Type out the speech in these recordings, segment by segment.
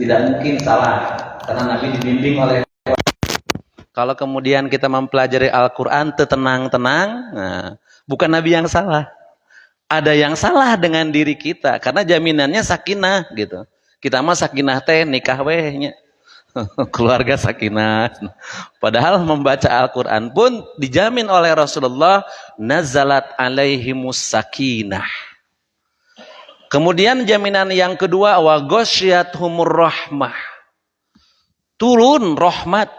tidak mungkin salah karena Nabi dibimbing oleh. Kalau kemudian kita mempelajari Al-Quran tenang-tenang, nah, bukan Nabi yang salah, ada yang salah dengan diri kita karena jaminannya sakinah gitu. Kita mah sakinah teh nikah wehnya. Keluarga sakinah. Padahal membaca Al-Quran pun dijamin oleh Rasulullah, nazalat alaihimus sakinah. Kemudian jaminan yang kedua, wa ghasyiyatuhumur rahmah. Turun rahmat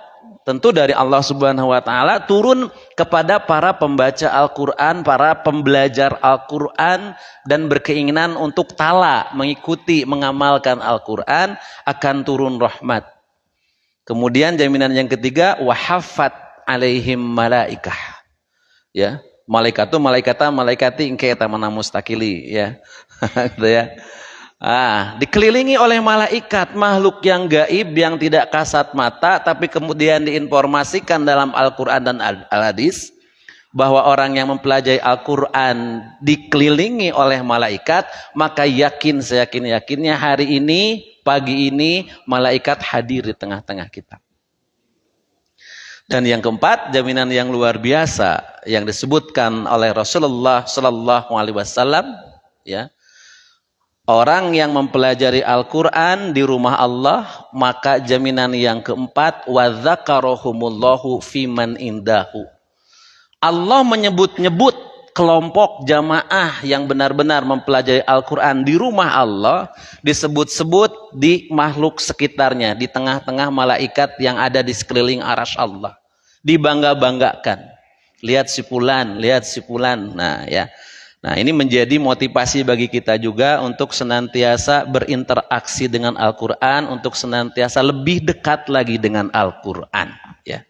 tentu dari Allah Subhanahu wa taala turun kepada para pembaca Al-Quran, para pembelajar Al-Quran dan berkeinginan untuk tala, mengikuti, mengamalkan Al-Quran, akan turun rahmat. Kemudian jaminan yang ketiga, wahafat alaihim malaikah. Ya, malaikatu malaikata malaikati engke eta mana mustakili ya. Gitu ya. Dikelilingi oleh malaikat, makhluk yang gaib yang tidak kasat mata tapi kemudian diinformasikan dalam Al-Qur'an dan Al-Hadis bahwa orang yang mempelajari Al-Qur'an dikelilingi oleh malaikat, maka yakin seyakin-yakinnya hari ini, pagi ini malaikat hadir di tengah-tengah kita. Dan yang keempat, jaminan yang luar biasa yang disebutkan oleh Rasulullah sallallahu alaihi wasallam, ya. Orang yang mempelajari Al-Qur'an di rumah Allah, maka jaminan yang keempat, wa dzakarahumullahu fiman indahu. Allah menyebut-nyebut kelompok jamaah yang benar-benar mempelajari Al-Quran di rumah Allah, disebut-sebut di makhluk sekitarnya, di tengah-tengah malaikat yang ada di sekeliling arasy Allah, dibangga-banggakan. Lihat si fulan, lihat si fulan. Nah ya, nah ini menjadi motivasi bagi kita juga untuk senantiasa berinteraksi dengan Al-Quran, untuk senantiasa lebih dekat lagi dengan Al-Quran. Ya.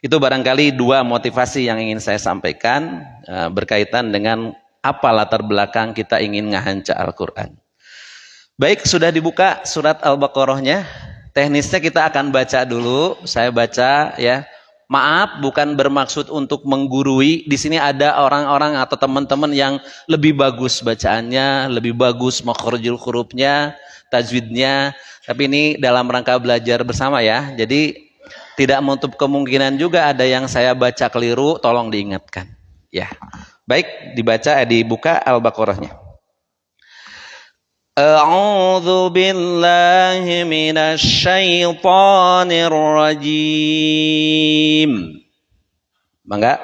Itu barangkali dua motivasi yang ingin saya sampaikan berkaitan dengan apa latar belakang kita ingin ngahanca Al-Quran. Baik, sudah dibuka surat Al-Baqarahnya. Teknisnya kita akan baca dulu. Saya baca ya. Maaf, bukan bermaksud untuk menggurui. Di sini ada orang-orang atau teman-teman yang lebih bagus bacaannya, lebih bagus makhrajul hurufnya, tajwidnya. Tapi ini dalam rangka belajar bersama ya. Jadi tidak menutup kemungkinan juga ada yang saya baca keliru, tolong diingatkan. Ya, baik, dibuka Al-Baqarahnya. A'udzu billahi minasy syaithanir rajim. Mangga.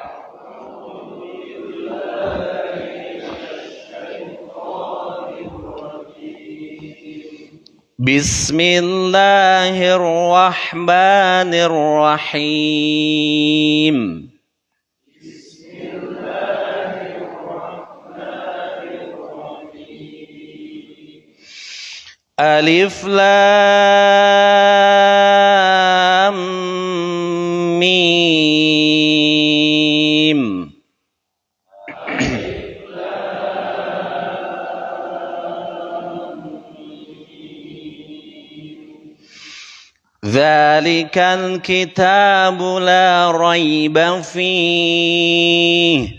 Bismillahirrahmanirrahim. Alif Lam Mim. Dzalikal kitabu la raiba fihi.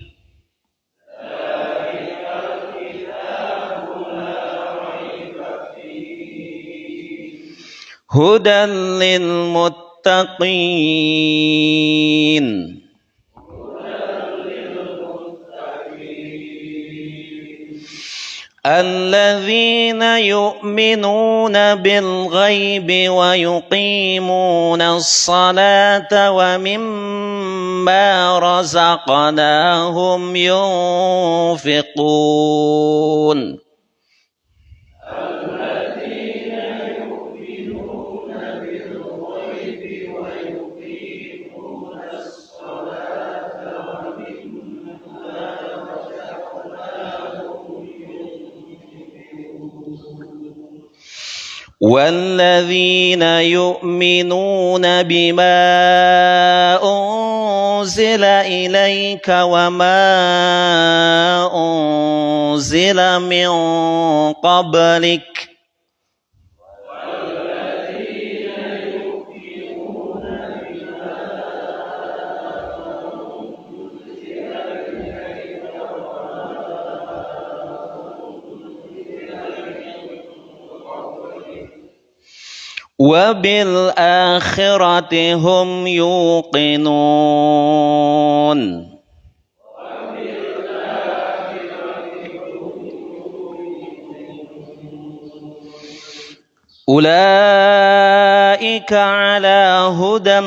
Hudan lil muttaqin. الذين يؤمنون بالغيب ويقيمون الصلاة ومما رزقناهم ينفقون. والذين يؤمنون بما أنزل إليك وما أنزل من قبلك وبالآخرة هم يوقنون. أولئك على هدى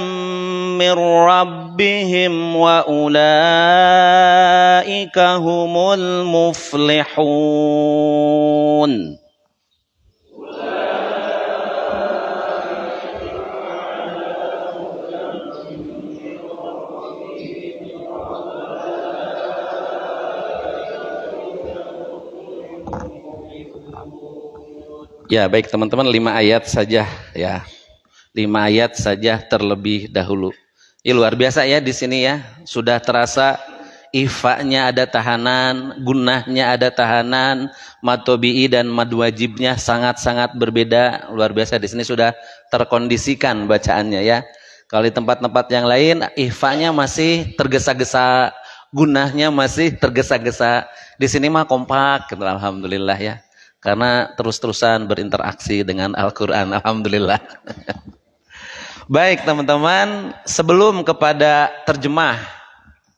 من ربهم وأولئك هم المفلحون. Ya, baik teman-teman, 5 ayat saja ya. 5 ayat saja terlebih dahulu. Ya, luar biasa ya di sini ya. Sudah terasa ifa'nya ada tahanan, gunnahnya ada tahanan, mad tabi'i dan mad wajibnya sangat-sangat berbeda. Luar biasa di sini sudah terkondisikan bacaannya ya. Kalau di tempat-tempat yang lain ifa'nya masih tergesa-gesa, gunnahnya masih tergesa-gesa. Di sini mah kompak, alhamdulillah ya. Karena terus-terusan berinteraksi dengan Al-Quran, alhamdulillah. Baik teman-teman, sebelum kepada terjemah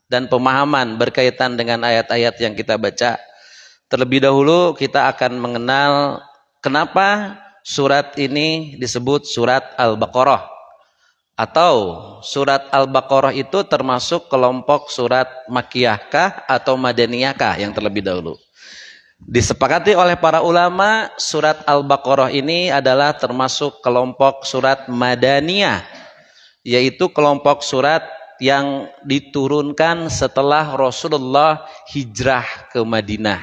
dan pemahaman berkaitan dengan ayat-ayat yang kita baca, terlebih dahulu kita akan mengenal kenapa surat ini disebut surat Al-Baqarah. Atau surat Al-Baqarah itu termasuk kelompok surat Makkiyahkah atau Madaniyahkah yang terlebih dahulu. Disepakati oleh para ulama, surat Al-Baqarah ini adalah termasuk kelompok surat Madaniyah, yaitu kelompok surat yang diturunkan setelah Rasulullah hijrah ke Madinah.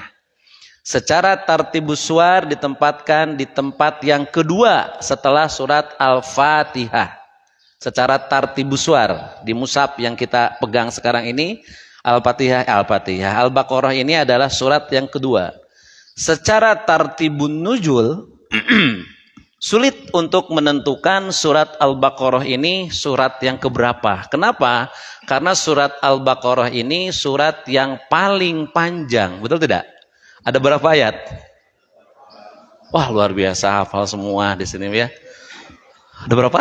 Secara tartibus suwar ditempatkan di tempat yang kedua setelah surat Al-Fatihah. Secara tartibus suwar di mushaf yang kita pegang sekarang ini, Al-Baqarah ini adalah surat yang kedua. Secara tartibun nuzul sulit untuk menentukan surat Al-Baqarah ini surat yang keberapa. Kenapa? Karena surat Al-Baqarah ini surat yang paling panjang. Betul tidak? Ada berapa ayat? Wah, luar biasa, hafal semua di sini ya. Ada berapa?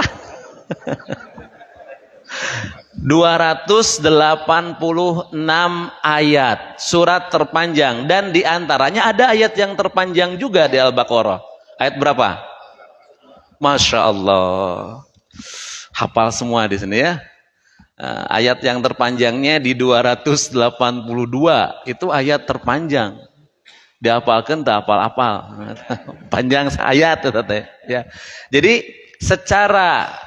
286 ayat, surat terpanjang, dan diantaranya ada ayat yang terpanjang juga di Al-Baqarah. Ayat berapa? Masya Allah, hafal semua di sini ya. Ayat yang terpanjangnya di 282 itu ayat terpanjang. Dihafalkan tak hafal-hafal. Panjang ayat ya. Jadi secara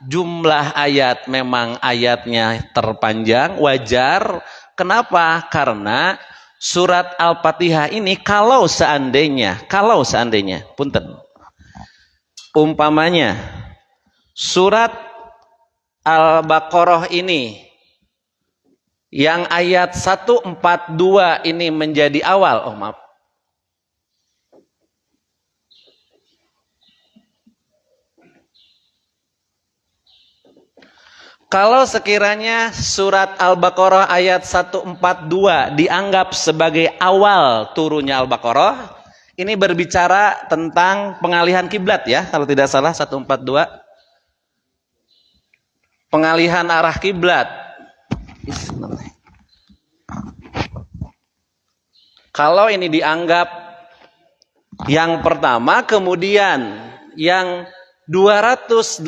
jumlah ayat memang ayatnya terpanjang, wajar. Kenapa? Karena surat Al-Fatihah ini kalau seandainya, punten, umpamanya surat Al-Baqarah ini yang ayat 142 ini menjadi awal, kalau sekiranya surat Al-Baqarah ayat 142 dianggap sebagai awal turunnya Al-Baqarah, ini berbicara tentang pengalihan kiblat ya, kalau tidak salah 142. Pengalihan arah kiblat. Kalau ini dianggap yang pertama, kemudian yang 281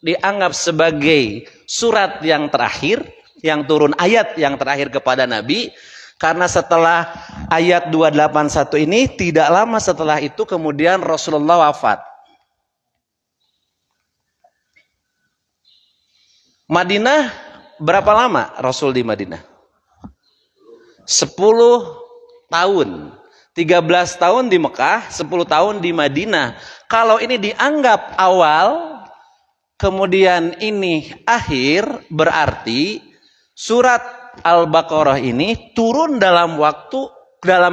dianggap sebagai surat yang terakhir, yang turun ayat yang terakhir kepada Nabi, karena setelah ayat 281 ini tidak lama setelah itu kemudian Rasulullah wafat. Madinah berapa lama Rasul di Madinah? 10 tahun. 13 tahun di Mekah, 10 tahun di Madinah. Kalau ini dianggap awal, kemudian ini akhir, berarti surat Al-Baqarah ini turun dalam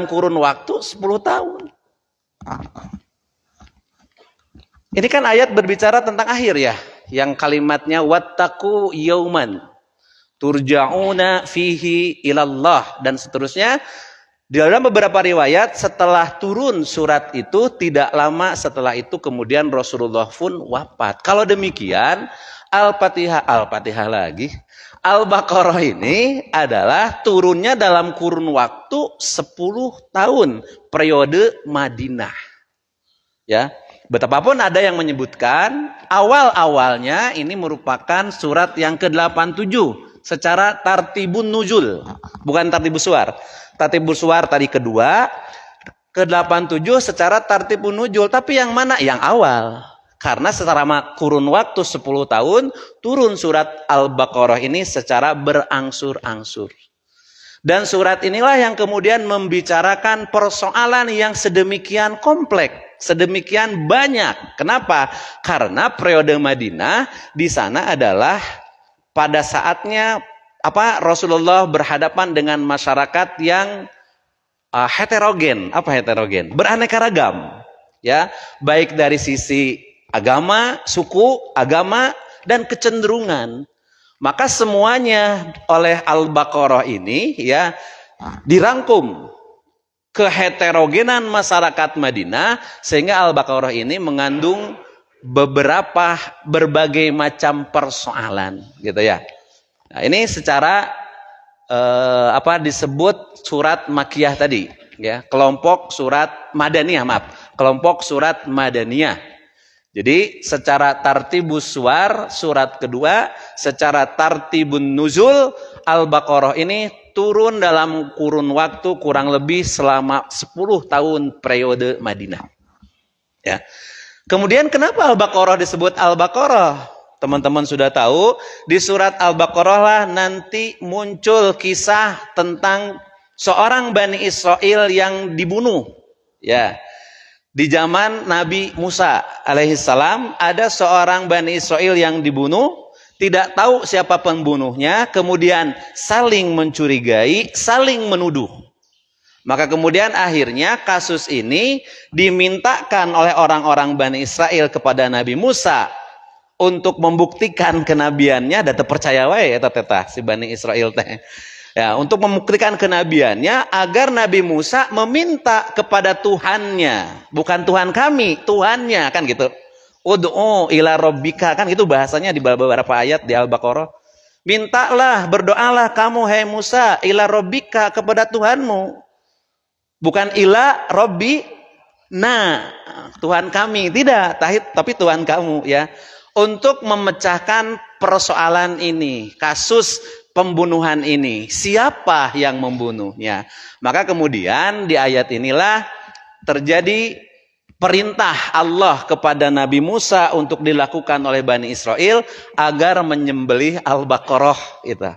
kurun waktu 10 tahun. Ini kan ayat berbicara tentang akhir ya, yang kalimatnya wattaqu yauman turja'una fihi ilallah dan seterusnya. Di dalam beberapa riwayat setelah turun surat itu tidak lama setelah itu kemudian Rasulullah pun wafat. Kalau demikian Al-Fatihah lagi. Al-Baqarah ini adalah turunnya dalam kurun waktu 10 tahun periode Madinah. Ya. Betapapun ada yang menyebutkan awal-awalnya ini merupakan surat yang ke-87 secara tartibun nuzul, bukan tartibus suar. Tartibus suar tadi kedua, ke-87 secara tartibun nuzul, tapi yang mana? Yang awal. Karena secara kurun waktu 10 tahun turun surat Al-Baqarah ini secara berangsur-angsur. Dan surat inilah yang kemudian membicarakan persoalan yang sedemikian kompleks, sedemikian banyak. Kenapa? Karena periode Madinah di sana adalah pada saatnya Rasulullah berhadapan dengan masyarakat yang heterogen. Apa heterogen? Beraneka ragam. Ya, baik dari sisi agama, suku, agama dan kecenderungan. Maka semuanya oleh Al-Baqarah ini ya dirangkum keheterogenan masyarakat Madinah sehingga Al-Baqarah ini mengandung berbagai macam persoalan gitu ya. Nah, ini secara disebut surat Makkiyah tadi ya, kelompok surat Madaniyah, kelompok surat Madaniyah. Jadi secara tartibus suar surat kedua, secara tartibun nuzul Al-Baqarah ini turun dalam kurun waktu kurang lebih selama 10 tahun periode Madinah. Ya. Kemudian kenapa Al-Baqarah disebut Al-Baqarah? Teman-teman sudah tahu, di surat Al-Baqarah lah nanti muncul kisah tentang seorang Bani Israel yang dibunuh. Ya. Di zaman Nabi Musa alaihissalam ada seorang Bani Israel yang dibunuh, tidak tahu siapa pembunuhnya, kemudian saling mencurigai, saling menuduh. Maka kemudian akhirnya kasus ini dimintakan oleh orang-orang Bani Israel kepada Nabi Musa untuk membuktikan kenabiannya, dan terpercaya wae eta teh si Bani Israel teh. Ya, untuk membuktikan kenabiannya agar Nabi Musa meminta kepada Tuhannya, bukan Tuhan kami, Tuhannya, kan gitu. Ud'u ila rabbika, kan itu bahasanya di beberapa ayat di Al-Baqarah. Mintalah, berdoalah kamu hai Musa ila rabbika, kepada Tuhanmu. Bukan ila rabbi Tuhan kami, tidak, tapi Tuhan kamu ya. Untuk memecahkan persoalan ini, kasus pembunuhan ini, siapa yang membunuhnya. Maka kemudian di ayat inilah terjadi perintah Allah kepada Nabi Musa untuk dilakukan oleh Bani Israel agar menyembelih Al-Baqarah itu.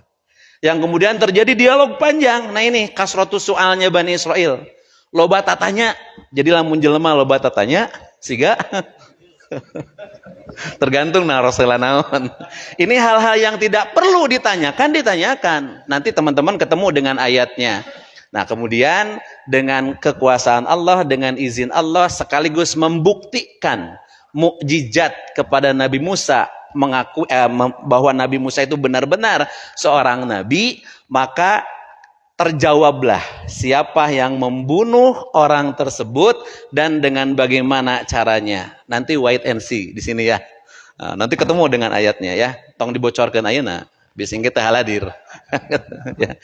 Yang kemudian terjadi dialog panjang. Nah ini kasratus soalnya Bani Israel. Loba tatanya, jadi lamun jelema loba tatanya, siga tergantung Rasulullah naon. Ini hal-hal yang tidak perlu ditanyakan. Nanti teman-teman ketemu dengan ayatnya. Nah, kemudian dengan kekuasaan Allah, dengan izin Allah sekaligus membuktikan mukjizat kepada Nabi Musa, bahwa Nabi Musa itu benar-benar seorang nabi, maka terjawablah siapa yang membunuh orang tersebut dan dengan bagaimana caranya. Nanti wait and see di sini ya. Nah, nanti ketemu dengan ayatnya ya. Tong dibocorkan ayeuna, biasanya kita haladir. Ya.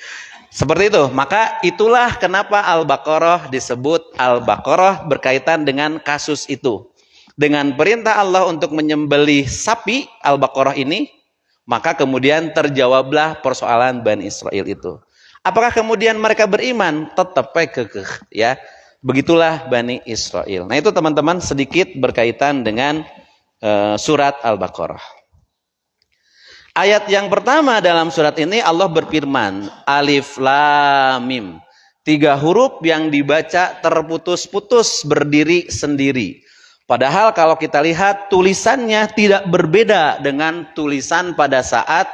Seperti itu. Maka itulah kenapa Al-Baqarah disebut Al-Baqarah, berkaitan dengan kasus itu. Dengan perintah Allah untuk menyembelih sapi Al-Baqarah ini, maka kemudian terjawablah persoalan Bani Israel itu. Apakah kemudian mereka beriman? Tetap kekeh ya. Begitulah Bani Israel. Nah itu teman-teman sedikit berkaitan dengan surat Al-Baqarah. Ayat yang pertama dalam surat ini Allah berfirman, Alif Lam Mim. 3 huruf yang dibaca terputus-putus berdiri sendiri. Padahal kalau kita lihat tulisannya tidak berbeda dengan tulisan pada saat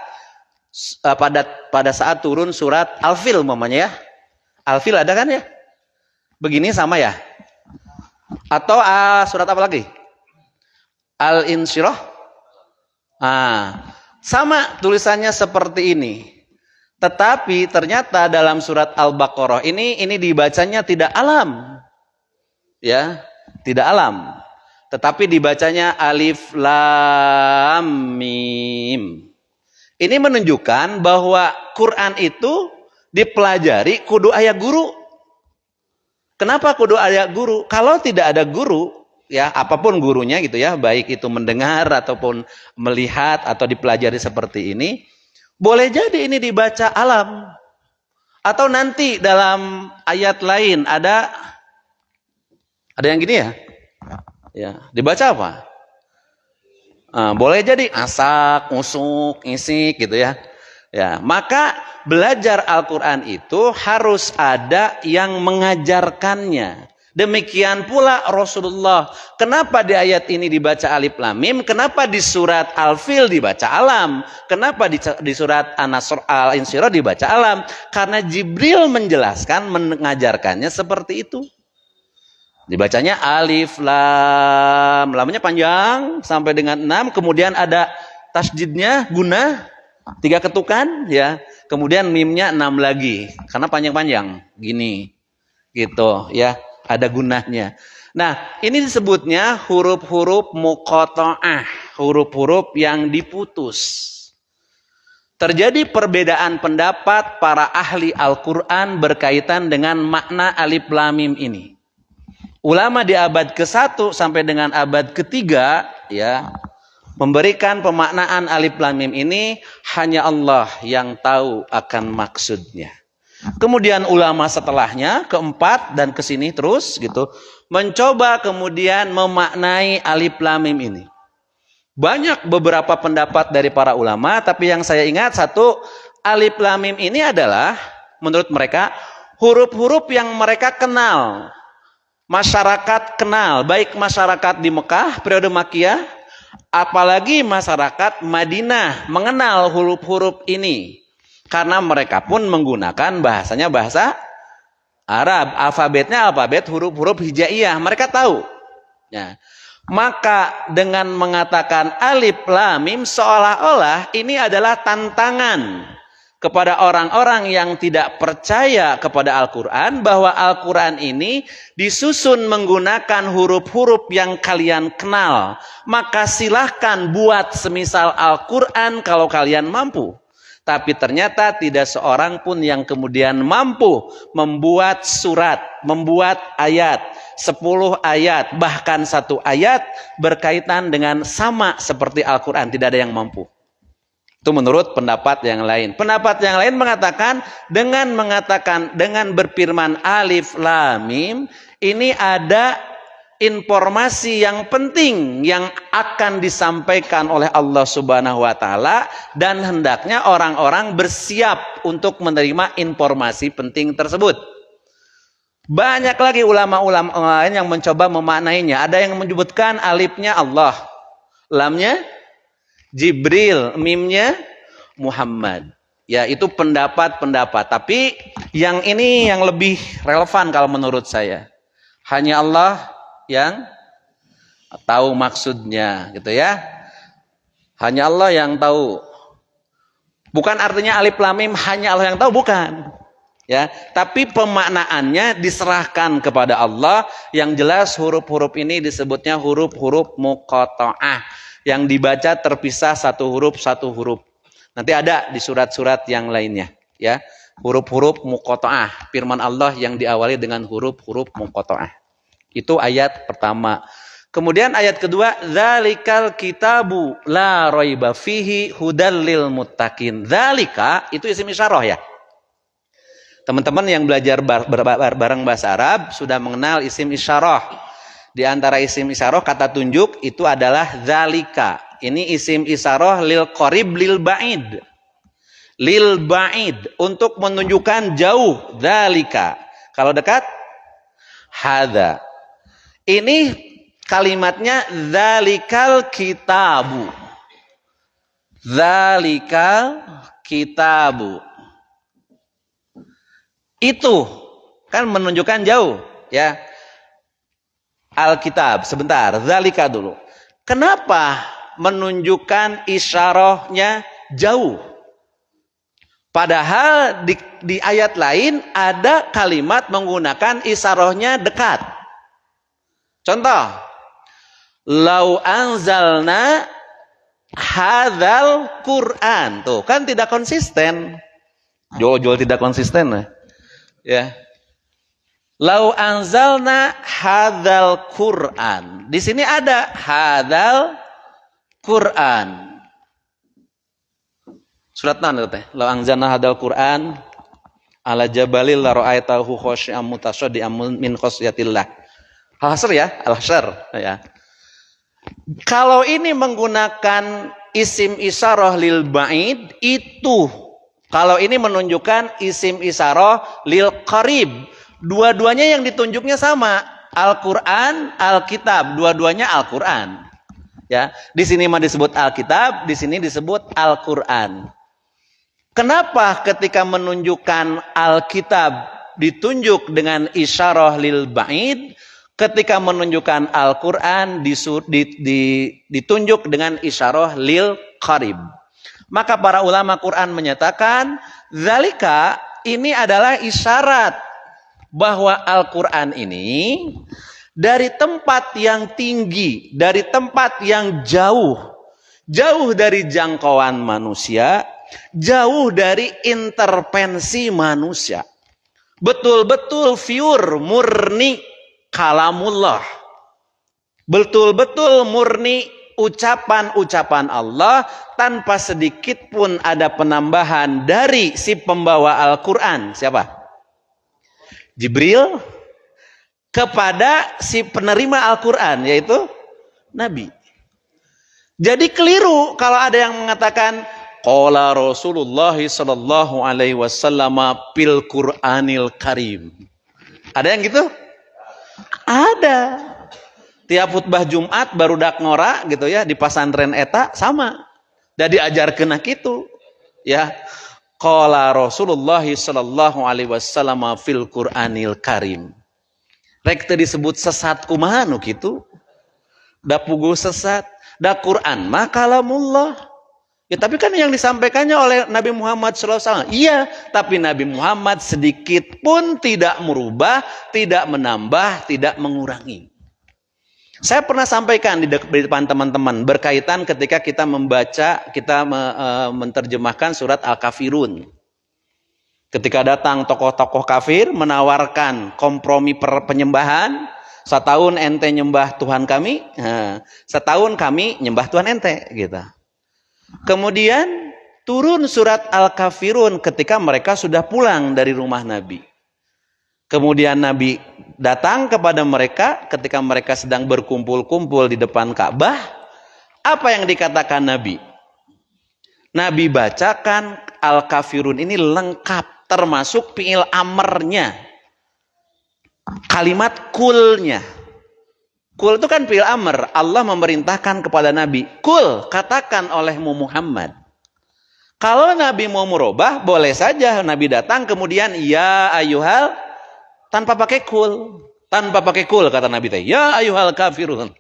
turun surat Al-Fil umpamanya ya. Al-Fil ada kan ya? Begini sama ya? Atau surat apa lagi? Al-Insyirah. Sama tulisannya seperti ini. Tetapi ternyata dalam surat Al-Baqarah ini dibacanya tidak alam. Ya, tidak alam. Tetapi dibacanya alif lam mim. Ini menunjukkan bahwa Quran itu dipelajari kudu aya guru. Kenapa kudu aya guru? Kalau tidak ada guru, ya apapun gurunya gitu ya, baik itu mendengar ataupun melihat atau dipelajari seperti ini, boleh jadi ini dibaca alam. Atau nanti dalam ayat lain ada yang gini ya. Ya, dibaca apa? Boleh jadi asak, usuk, isik gitu ya. Ya, maka belajar Al-Quran itu harus ada yang mengajarkannya. Demikian pula Rasulullah. Kenapa di ayat ini dibaca alif lam mim? Kenapa di surat Al-Fil dibaca alam? Kenapa di surat An-Nasr Al-Insyirah dibaca alam? Karena Jibril menjelaskan, mengajarkannya seperti itu. Dibacanya alif lam, lamnya panjang sampai dengan 6, kemudian ada tasjidnya guna 3 ketukan ya. Kemudian mimnya 6 lagi karena panjang-panjang gini. Gitu ya, ada gunanya. Nah, ini disebutnya huruf-huruf muqatta'ah, huruf-huruf yang diputus. Terjadi perbedaan pendapat para ahli Al-Qur'an berkaitan dengan makna alif lam mim ini. Ulama di abad ke-1 sampai dengan abad ke-3 ya memberikan pemaknaan alif lam mim ini hanya Allah yang tahu akan maksudnya. Kemudian ulama setelahnya ke-4 dan kesini terus gitu mencoba kemudian memaknai alif lam mim ini. Banyak beberapa pendapat dari para ulama, tapi yang saya ingat satu, alif lam mim ini adalah menurut mereka huruf-huruf yang mereka kenal. Masyarakat kenal, baik masyarakat di Mekah periode Makkiyah, apalagi masyarakat Madinah mengenal huruf-huruf ini. Karena mereka pun menggunakan bahasanya bahasa Arab, alfabetnya alfabet huruf-huruf hijaiyah, mereka tahu. Ya. Maka dengan mengatakan alif lam mim seolah-olah ini adalah tantangan kepada orang-orang yang tidak percaya kepada Al-Quran, bahwa Al-Quran ini disusun menggunakan huruf-huruf yang kalian kenal. Maka silahkan buat semisal Al-Quran kalau kalian mampu. Tapi ternyata tidak seorang pun yang kemudian mampu membuat surat, membuat ayat, 10 ayat, bahkan 1 ayat berkaitan dengan sama seperti Al-Quran. Tidak ada yang mampu. Itu menurut pendapat yang lain. Pendapat yang lain mengatakan dengan berfirman alif lam mim ini ada informasi yang penting yang akan disampaikan oleh Allah Subhanahu wa taala dan hendaknya orang-orang bersiap untuk menerima informasi penting tersebut. Banyak lagi ulama-ulama lain yang mencoba memaknainya. Ada yang menyebutkan alifnya Allah, lamnya Jibril, mimnya Muhammad. Ya, itu pendapat-pendapat. Tapi yang ini yang lebih relevan kalau menurut saya. Hanya Allah yang tahu maksudnya, gitu ya. Hanya Allah yang tahu. Bukan artinya alif lam mim hanya Allah yang tahu, bukan. Ya, tapi pemaknaannya diserahkan kepada Allah. Yang jelas huruf-huruf ini disebutnya huruf-huruf muqatta'ah. Yang dibaca terpisah satu huruf. Nanti ada di surat-surat yang lainnya. Ya, huruf-huruf muqatta'ah. Firman Allah yang diawali dengan huruf-huruf muqatta'ah. Itu ayat pertama. Kemudian ayat kedua, dzalikal kitabu la raiba fihi hudal lil muttaqin. Dzalika itu isim isyarah ya. Teman-teman yang belajar bareng bahasa Arab sudah mengenal isim isyarah. Di antara isim isyarah kata tunjuk itu adalah dzalika. Ini isim isyarah lil qarib lil ba'id. Lil ba'id untuk menunjukkan jauh, dzalika. Kalau dekat hadza. Ini kalimatnya dzalikal kitabu. Dzalikal kitabu. Itu kan menunjukkan jauh, ya. Alkitab, sebentar, dzalika dulu. Kenapa menunjukkan isyarahnya jauh? Padahal di ayat lain ada kalimat menggunakan isarohnya dekat. Contoh, lau anzalna hadzal Qur'an. Tuh, kan tidak konsisten. Jual tidak konsisten ya. Lau anzalna hadzal Qur'an. Di sini ada hadzal Qur'an. Surat mana teh? Lau anzalna hadzal Qur'an ala jabalil la ra'aitahu khashi'an mutasaddian min khasyatillah. Al-Hasr ya, Al-Hasr ya. Kalau ini menggunakan isim isyarah lil ba'id itu, kalau ini menunjukkan isim isyarah lil qarib, dua-duanya yang ditunjuknya sama, Al-Qur'an, Alkitab, dua-duanya Al-Qur'an. Ya, di sini mah disebut Alkitab, di sini disebut Al-Qur'an. Kenapa ketika menunjukkan Alkitab ditunjuk dengan isyarah lil ba'id, ketika menunjukkan Al-Quran ditunjuk dengan isyarah lil qarib? Maka para ulama Quran menyatakan, zalika, ini adalah isyarat bahwa Al-Quran ini dari tempat yang tinggi, dari tempat yang jauh, jauh dari jangkauan manusia, jauh dari intervensi manusia. Betul-betul pure, murni kalamullah. Betul-betul murni ucapan-ucapan Allah tanpa sedikit pun ada penambahan dari si pembawa Al-Quran. Siapa? Jibril kepada si penerima Al-Quran, yaitu Nabi. Jadi keliru kalau ada yang mengatakan qala Rasulullah sallallahu alaihi wasallam fil Qur'anil Karim. Ada yang gitu? Ada. Tiap khutbah Jumat baru dak ngora gitu ya di pasantren eta sama. Da diajarkeun kitu. Ya. Qala Rasulullah sallallahu alaihi wasallam fil Qur'anil Karim. Rek teu disebut sesat kumaha nu kitu? Da puguh sesat, da Quran mah kalamullah. Ya, tapi kan yang disampaikannya oleh Nabi Muhammad SAW. Iya, tapi Nabi Muhammad sedikit pun tidak merubah, tidak menambah, tidak mengurangi. Saya pernah sampaikan di depan teman-teman berkaitan ketika kita membaca, kita menerjemahkan surat Al-Kafirun. Ketika datang tokoh-tokoh kafir menawarkan kompromi penyembahan, setahun ente nyembah Tuhan kami, setahun kami nyembah Tuhan ente, gitu. Kemudian turun surat Al-Kafirun ketika mereka sudah pulang dari rumah Nabi. Kemudian Nabi datang kepada mereka ketika mereka sedang berkumpul-kumpul di depan Ka'bah. Apa yang dikatakan Nabi? Nabi bacakan Al-Kafirun ini lengkap, termasuk fi'il amrnya. Kalimat kulnya. Kul itu kan fi'il amr. Allah memerintahkan kepada Nabi. Kul, katakan olehmu Muhammad. Kalau Nabi mau merubah, boleh saja Nabi datang kemudian ya ayyuhal, tanpa pakai kul. Tanpa pakai kul kata Nabi teh. Ya ayyuhal kafirun.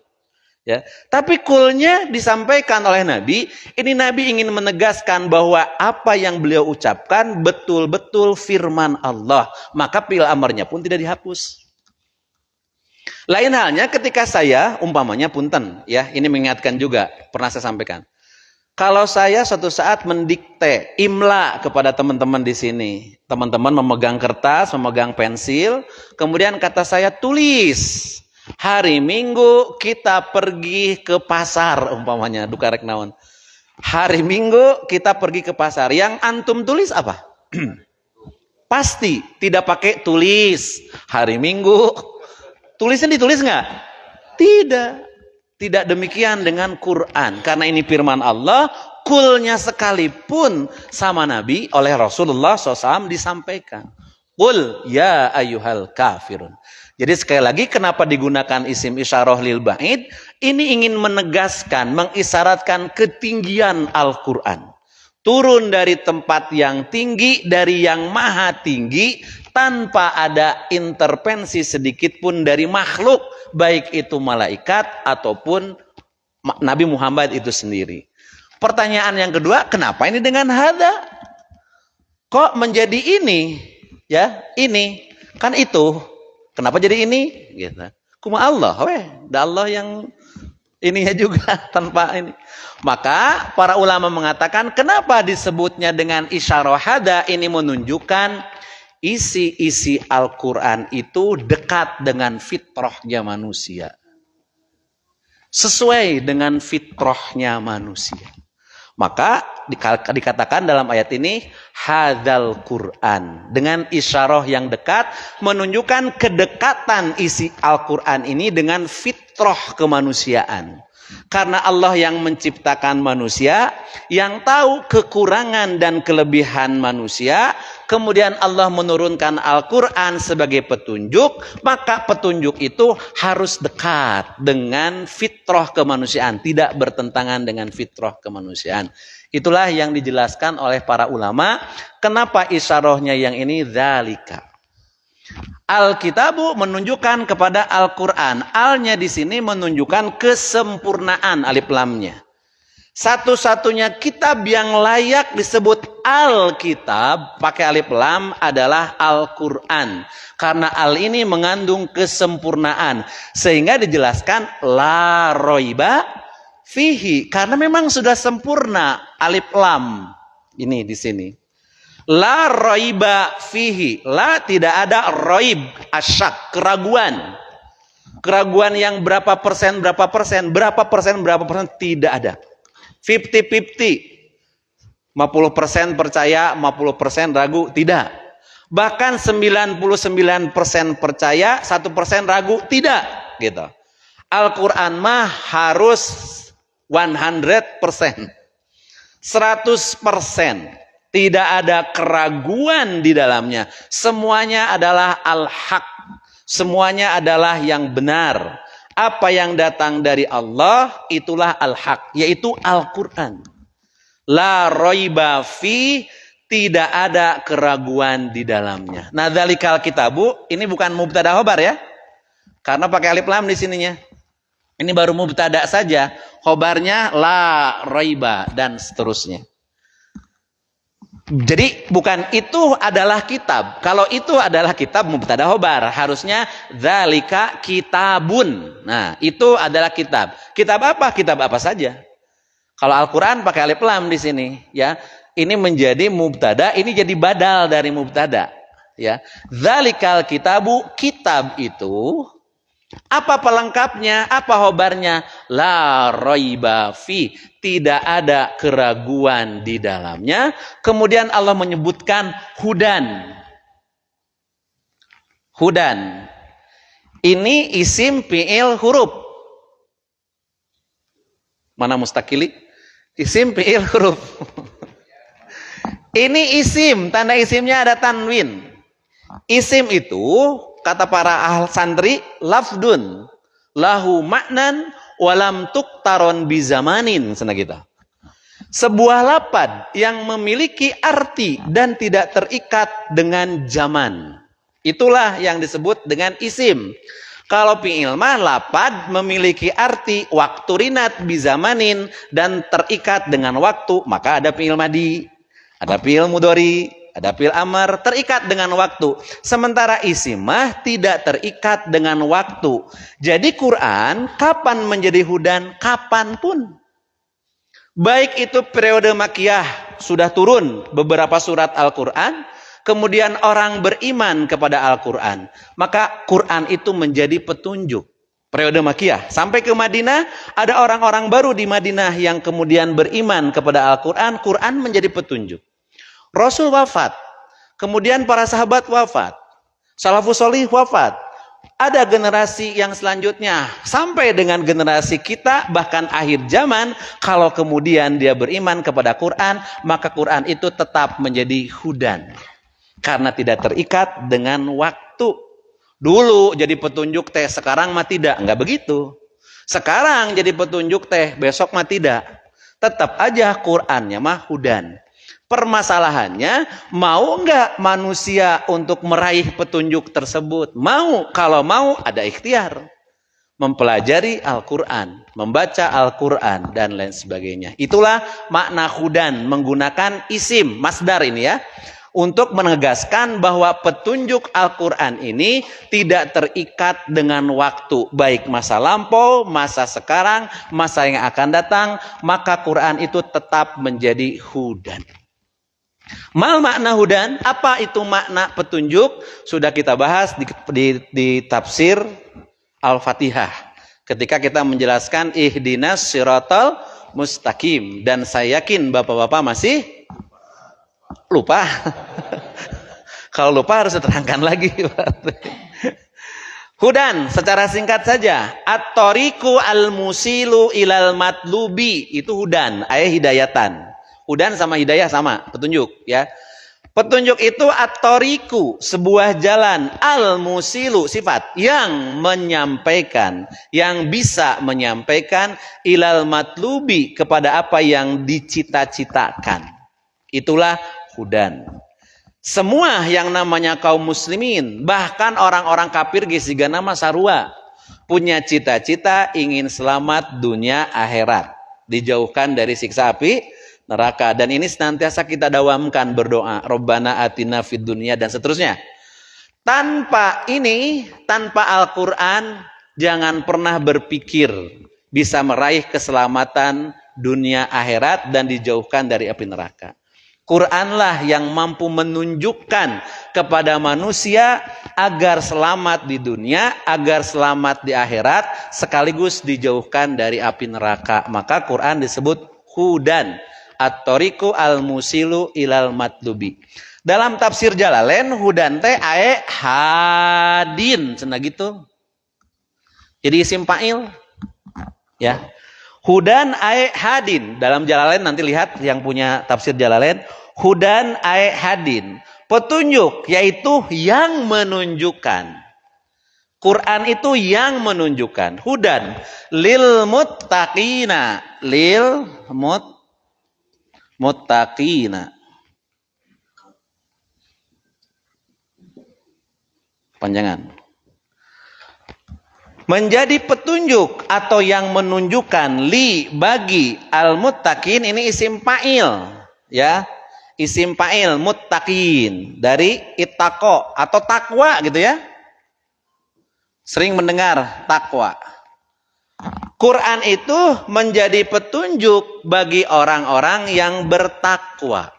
Ya. Tapi kulnya disampaikan oleh Nabi. Ini Nabi ingin menegaskan bahwa apa yang beliau ucapkan betul-betul firman Allah. Maka fi'il amrnya pun tidak dihapus. Lain halnya ketika saya umpamanya punten, ya ini mengingatkan juga pernah saya sampaikan. Kalau saya suatu saat mendikte imla kepada teman-teman di sini, teman-teman memegang kertas, memegang pensil, kemudian kata saya tulis hari Minggu kita pergi ke pasar umpamanya, duka rek naon. Hari Minggu kita pergi ke pasar. Yang antum tulis apa? Pasti tidak pakai tulis hari Minggu. Tulisnya ditulis nggak? Tidak. Tidak demikian dengan Quran. Karena ini firman Allah, kulnya sekalipun sama Nabi oleh Rasulullah SAW disampaikan. Qul ya ayyuhal kafirun. Jadi sekali lagi kenapa digunakan isim isyarah lil ba'id? Ini ingin menegaskan, mengisyaratkan ketinggian Al-Quran. Turun dari tempat yang tinggi, dari yang maha tinggi, tanpa ada intervensi sedikit pun dari makhluk, baik itu malaikat ataupun Nabi Muhammad itu sendiri. Pertanyaan yang kedua, kenapa ini dengan hada? Kok menjadi ini? Ya, ini kan itu. Kenapa jadi ini? Gitu. Kuma Allah, da Allah yang ininya juga tanpa ini. Maka para ulama mengatakan kenapa disebutnya dengan isyarahada, ini menunjukkan isi-isi Al-Quran itu dekat dengan fitrahnya manusia. Sesuai dengan fitrahnya manusia. Maka dikatakan dalam ayat ini hadzal Quran, dengan isyarah yang dekat menunjukkan kedekatan isi Al-Quran ini dengan fitrah kemanusiaan. Karena Allah yang menciptakan manusia, yang tahu kekurangan dan kelebihan manusia, kemudian Allah menurunkan Al-Quran sebagai petunjuk, maka petunjuk itu harus dekat dengan fitrah kemanusiaan, tidak bertentangan dengan fitrah kemanusiaan. Itulah yang dijelaskan oleh para ulama, kenapa isyarahnya yang ini dzalika. Al-kitabu menunjukkan kepada Al-Quran. Al-nya di sini menunjukkan kesempurnaan, alif lamnya. Satu-satunya kitab yang layak disebut Al-kitab pakai alif lam adalah Al-Quran. Karena al ini mengandung kesempurnaan. Sehingga dijelaskan la roiba fihi. Karena memang sudah sempurna alif lam. Ini di sini. La roiba fihi. La tidak ada roib, asyak, keraguan. Keraguan yang berapa persen, tidak ada. 50-50. 50% percaya, 50% ragu, tidak. Bahkan 99% percaya, 1% ragu, tidak. Gitu. Al-Quran mah harus 100%. 100%. Tidak ada keraguan di dalamnya. Semuanya adalah al-haq. Semuanya adalah yang benar. Apa yang datang dari Allah, itulah al-haq. Yaitu Al-Quran. La roiba fi, tidak ada keraguan di dalamnya. Nah, dzalikal kitabu, ini bukan mubtada khobar ya. Karena pakai alif lam di sininya. Ini baru mubtada saja. Khobarnya la roiba dan seterusnya. Jadi bukan itu adalah kitab. Kalau itu adalah kitab mubtada khobar, harusnya dzalika kitabun. Nah, itu adalah kitab. Kitab apa? Kitab apa saja. Kalau Al-Qur'an pakai alif lam di sini, ya. Ini menjadi mubtada, ini jadi badal dari mubtada, ya. Dzalikal kitabu, kitab itu apa pelengkapnya? Apa khobarnya? La roiba fi, tidak ada keraguan di dalamnya. Kemudian Allah menyebutkan hudan. Hudan. Ini isim fi'il huruf. Mana mustakili? Isim fi'il huruf. Ini isim, tanda isimnya ada tanwin. Isim itu kata para ahli santri, lafdun lahu maknan walam tuktaron bizamanin, sana kita. Sebuah lapad yang memiliki arti dan tidak terikat dengan zaman. Itulah yang disebut dengan isim. Kalau fi'il mah lapad memiliki arti waktu rinat bizamanin dan terikat dengan waktu, maka ada fi'il madi, ada fi'il mudhari, ada fi'il amar, terikat dengan waktu. Sementara isim mah tidak terikat dengan waktu. Jadi Quran kapan menjadi hudan? Kapanpun. Baik itu periode Makkiyah, sudah turun beberapa surat Al-Quran, kemudian orang beriman kepada Al-Quran. Maka Quran itu menjadi petunjuk. Periode Makkiyah. Sampai ke Madinah, ada orang-orang baru di Madinah yang kemudian beriman kepada Al-Quran. Quran menjadi petunjuk. Rasul wafat, kemudian para sahabat wafat, salafus sholih wafat, ada generasi yang selanjutnya sampai dengan generasi kita, bahkan akhir zaman, kalau kemudian dia beriman kepada Quran, maka Quran itu tetap menjadi hudan karena tidak terikat dengan waktu. Dulu jadi petunjuk teh, sekarang mah tidak, enggak begitu. Sekarang jadi petunjuk teh, besok mah tidak. Tetap aja Qurannya mah hudan. Permasalahannya, mau enggak manusia untuk meraih petunjuk tersebut? Mau. Kalau mau, ada ikhtiar. Mempelajari Al-Quran, membaca Al-Quran, dan lain sebagainya. Itulah makna hudan, menggunakan isim, masdar ini ya. untuk menegaskan bahwa petunjuk Al-Quran ini tidak terikat dengan waktu, baik masa lampau, masa sekarang, masa yang akan datang, maka Quran itu tetap menjadi hudan. Mal makna hudan, apa itu makna petunjuk? Sudah kita bahas di tafsir Al-Fatihah. Ketika kita menjelaskan ihdinas siratal mustaqim. Dan saya yakin bapak-bapak masih lupa. Kalau lupa harus diterangkan lagi. Hudan, secara singkat saja. At-tariqu al-musilu ilal matlubi. Itu hudan, hidayatan. Hudan sama hidayah sama, petunjuk ya. Petunjuk itu at-tariqu, sebuah jalan, al-musilu, sifat yang menyampaikan, yang bisa menyampaikan ilal matlubi, kepada apa yang dicita-citakan. Itulah hudan. Semua yang namanya kaum muslimin, bahkan orang-orang kafir gisiga nama sarua, punya cita-cita ingin selamat dunia akhirat, dijauhkan dari siksa api neraka. Dan ini senantiasa kita dawamkan berdoa, Rabbana atina fid dunya dan seterusnya. Tanpa ini, tanpa Al-Quran, jangan pernah berpikir bisa meraih keselamatan dunia akhirat dan dijauhkan dari api neraka. Quranlah yang mampu menunjukkan kepada manusia agar selamat di dunia, agar selamat di akhirat, sekaligus dijauhkan dari api neraka. Maka Quran disebut hudan. At-tariqu al-musilu ilal matlubi. Dalam tafsir Jalalain, hudan teh ae hadin, cenah gitu. Jadi isim fa'il. Ya. Hudan ae hadin. Dalam Jalalain nanti lihat yang punya tafsir Jalalain, hudan ae hadin. Petunjuk, yaitu yang menunjukkan. Quran itu yang menunjukkan. Hudan lil muttaqina, lil muttaqina. Panjangan. Menjadi petunjuk atau yang menunjukkan, li, bagi, al-muttaqin, ini isim fa'il ya. Isim fa'il muttaqin dari ittaqo atau takwa gitu ya. Sering mendengar takwa. Quran itu menjadi petunjuk bagi orang-orang yang bertakwa.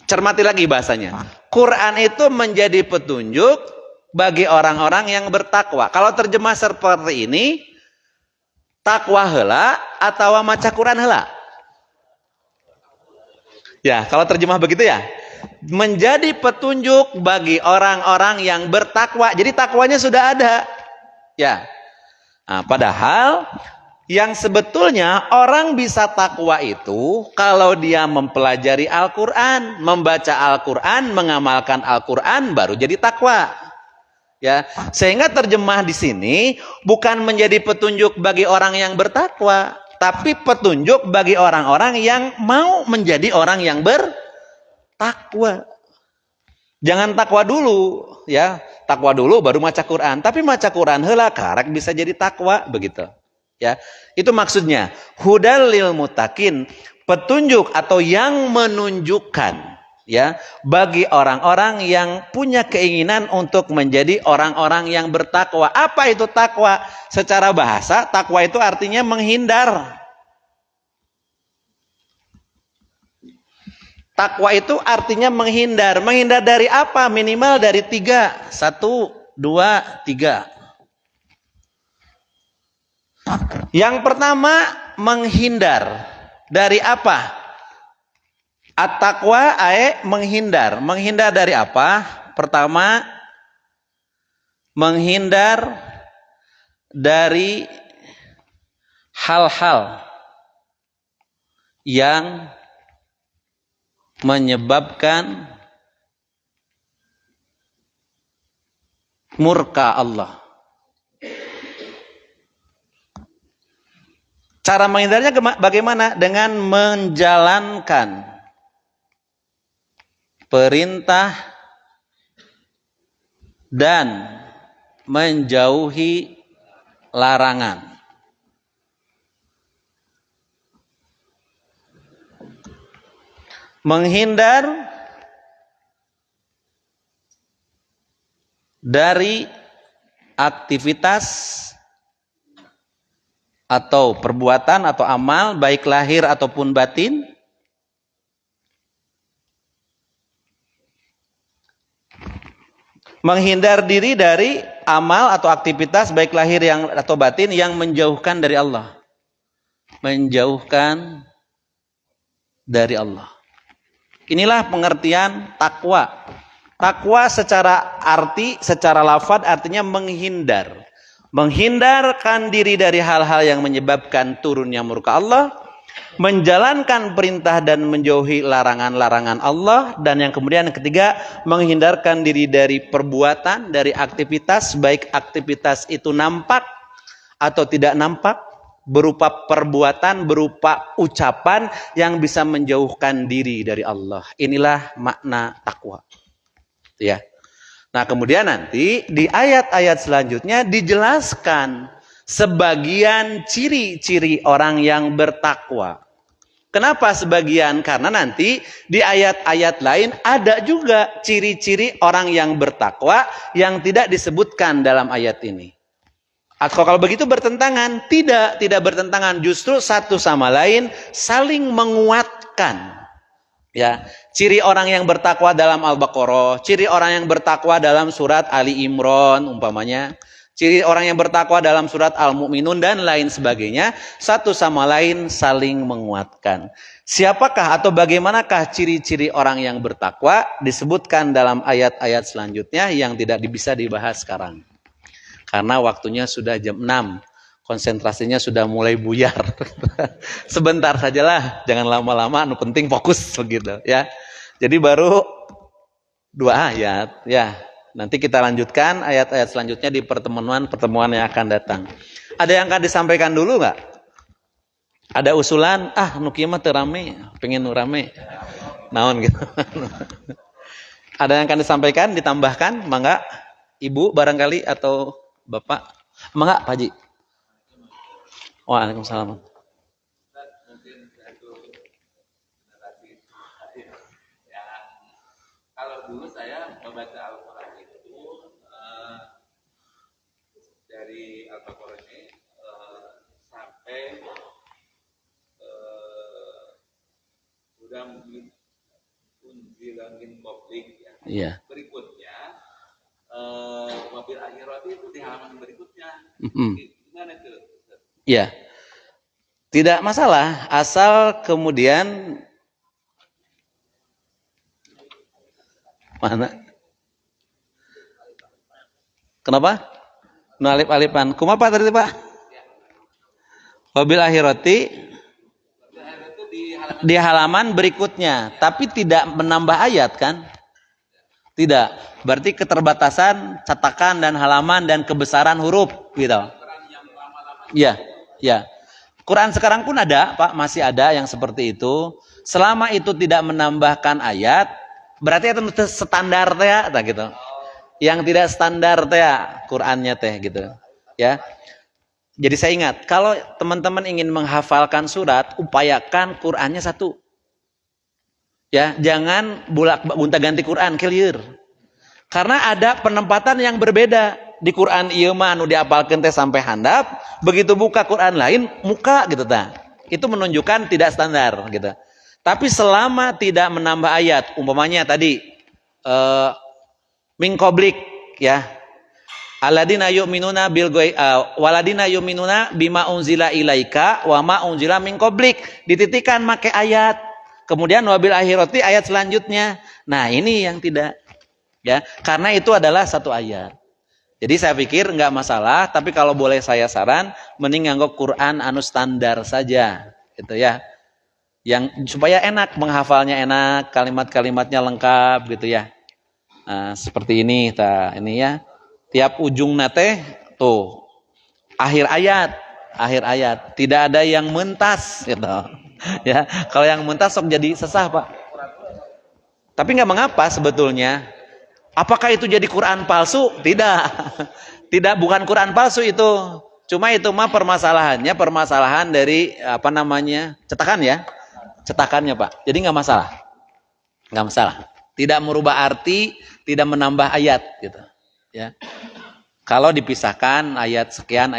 Cermati lagi bahasanya. Quran itu menjadi petunjuk bagi orang-orang yang bertakwa. Kalau terjemah seperti ini, takwa heula atau maca Quran heula? Ya, kalau terjemah begitu ya. Menjadi petunjuk bagi orang-orang yang bertakwa. Jadi takwanya sudah ada. Ya, nah, padahal yang sebetulnya orang bisa takwa itu kalau dia mempelajari Al-Quran, membaca Al-Quran, mengamalkan Al-Quran, baru jadi takwa. Ya, sehingga terjemah di sini bukan menjadi petunjuk bagi orang yang bertakwa, tapi petunjuk bagi orang-orang yang mau menjadi orang yang bertakwa. Jangan takwa dulu, ya. Takwa dulu baru maca Quran. Tapi maca Quran heula karek bisa jadi takwa begitu. Ya. Itu maksudnya hudal lil muttaqin, petunjuk atau yang menunjukkan ya bagi orang-orang yang punya keinginan untuk menjadi orang-orang yang bertakwa. Apa itu takwa? Secara bahasa takwa itu artinya menghindar. Takwa itu artinya menghindar. Menghindar dari apa? Minimal dari 3. 1, 2, 3. Yang pertama, menghindar. Dari apa? At-taqwa ae menghindar. Menghindar dari apa? Pertama, menghindar dari hal-hal yang menyebabkan murka Allah. Cara menghindarnya bagaimana? Dengan menjalankan perintah dan menjauhi larangan. menghindar dari aktivitas atau perbuatan atau amal baik lahir ataupun batin menghindar diri dari amal atau aktivitas baik lahir yang atau batin yang menjauhkan dari Allah. Menjauhkan dari Allah. Inilah pengertian takwa. Takwa secara arti, secara lafaz artinya menghindar. Menghindarkan diri dari hal-hal yang menyebabkan turunnya murka Allah, menjalankan perintah dan menjauhi larangan-larangan Allah, dan yang kemudian yang ketiga menghindarkan diri dari perbuatan, dari aktivitas, baik aktivitas itu nampak atau tidak nampak, berupa perbuatan, berupa ucapan yang bisa menjauhkan diri dari Allah. Inilah makna takwa. Ya. Nah, kemudian nanti di ayat-ayat selanjutnya dijelaskan sebagian ciri-ciri orang yang bertakwa. Kenapa sebagian? Karena nanti di ayat-ayat lain ada juga ciri-ciri orang yang bertakwa yang tidak disebutkan dalam ayat ini. Kalau begitu bertentangan? Tidak bertentangan. Justru satu sama lain saling menguatkan. Ya, ciri orang yang bertakwa dalam Al-Baqarah, ciri orang yang bertakwa dalam surat Ali Imran umpamanya, ciri orang yang bertakwa dalam surat Al-Mu'minun dan lain sebagainya, satu sama lain saling menguatkan. Siapakah atau bagaimanakah ciri-ciri orang yang bertakwa disebutkan dalam ayat-ayat selanjutnya yang tidak bisa dibahas sekarang. Karena waktunya sudah jam 6. Konsentrasinya sudah mulai buyar. Sebentar sajalah, jangan lama-lama, penting fokus begitu ya. Jadi baru 2 ayat ya. Nanti kita lanjutkan ayat-ayat selanjutnya di pertemuan yang akan datang. Ada yang akan disampaikan dulu nggak? Ada usulan, nu kieu mah teu rame, pengen nu rame. Naon gitu. Ada yang akan disampaikan, ditambahkan, mangga Ibu barangkali atau Bapak? Mangga Pak Haji. Waalaikumsalam. Kalau dulu saya membaca Al-Quran itu dari Al-Baqarah ini sampai udah unzilan min qablik ya. Iya. Berikutnya mobil akhirat itu di halaman berikutnya. Gimana itu? Ya, tidak masalah, asal kemudian mana? Kenapa? Nu alif-alifan. Kumaha tadi Pak? Wabil akhirati di halaman berikutnya, tapi tidak menambah ayat kan? Tidak. Berarti keterbatasan cetakan dan halaman dan kebesaran huruf gitu. Iya. Ya, Quran sekarang pun ada, Pak, masih ada yang seperti itu. Selama itu tidak menambahkan ayat, berarti itu standar teh ya, gitu. Yang tidak standar teh ya, Qurannya teh gitu. Ya. Jadi saya ingat, kalau teman-teman ingin menghafalkan surat, upayakan Qurannya satu. Ya, jangan gonta-ganti Quran, clear. Karena ada penempatan yang berbeda. Di Quran ieu mah anu diapalkeun teh sampai handap, begitu buka Quran lain muka gitu tah. Itu menunjukkan tidak standar gitu. Tapi selama tidak menambah ayat, umpamanya tadi min qablik ya. Alladzina yu'minuna bil waladina yu'minuna bima unzila ilaika wa ma unzila min qablik. Dititikan make ayat. Kemudian wabil akhirati ayat selanjutnya. Nah, ini yang tidak ya, karena itu adalah satu ayat. Jadi saya pikir enggak masalah, tapi kalau boleh saya saran, mending nganggo Quran anu standar saja, gitu ya. Yang supaya enak menghafalnya, enak, kalimat-kalimatnya lengkap gitu ya. Nah, seperti ini ini ya. Tiap ujung nate tuh akhir ayat, tidak ada yang mentas gitu. Ya, kalau yang mentas sok jadi sesah, Pak. Tapi enggak mengapa sebetulnya. Apakah itu jadi Quran palsu? Tidak. Tidak, bukan Quran palsu itu. Cuma itu mah permasalahan dari cetakan ya. Cetakannya, Pak. Jadi nggak masalah. nggak masalah. Tidak merubah arti, tidak menambah ayat gitu. Ya. Kalau dipisahkan ayat sekian,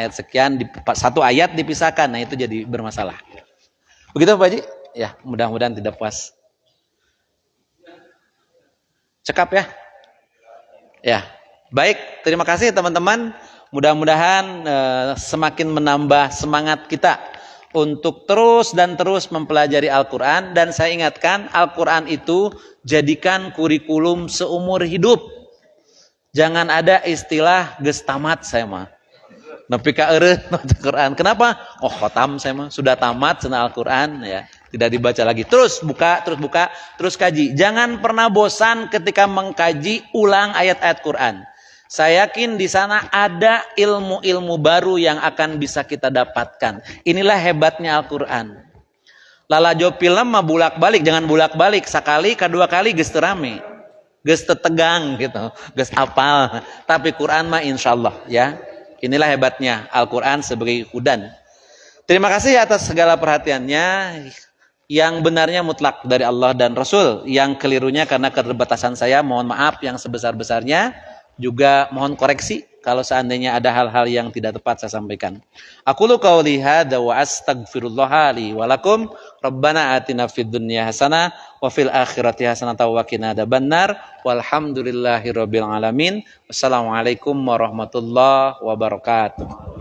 satu ayat dipisahkan, nah itu jadi bermasalah. Begitu Pak Haji? Ya, mudah-mudahan tidak puas. Cekap ya? Ya, baik. Terima kasih teman-teman. Mudah-mudahan semakin menambah semangat kita untuk terus dan terus mempelajari Al-Quran. Dan saya ingatkan, Al-Quran itu jadikan kurikulum seumur hidup. Jangan ada istilah geus tamat saya mah. Nepi ka eureun maca Quran. Kenapa? Oh, khotam saya mah sudah tamat cenah Al-Qur'an ya. Tidak dibaca lagi. Terus buka, terus kaji. Jangan pernah bosan ketika mengkaji ulang ayat-ayat Quran. Saya yakin di sana ada ilmu-ilmu baru yang akan bisa kita dapatkan. Inilah hebatnya Al-Qur'an. Lalajo film mah bulak-balik, jangan bulak-balik. Sekali, kedua kali geus teu rame. Geus tegang gitu, geus apal. Tapi Quran mah insyaallah ya. Inilah hebatnya Al-Quran sebagai hudan. Terima kasih atas segala perhatiannya. Yang benarnya mutlak dari Allah dan Rasul. Yang kelirunya karena keterbatasan saya, mohon maaf yang sebesar-besarnya. Juga mohon koreksi kalau seandainya ada hal-hal yang tidak tepat saya sampaikan. Aqulu qauli hadza wa astaghfirullah li wa lakum. Rabbana atina fid dunya hasanah wa fil akhirati hasanah wa qina adzabannar. Walhamdulillahirabbil alamin. Wassalamualaikum warahmatullahi wabarakatuh.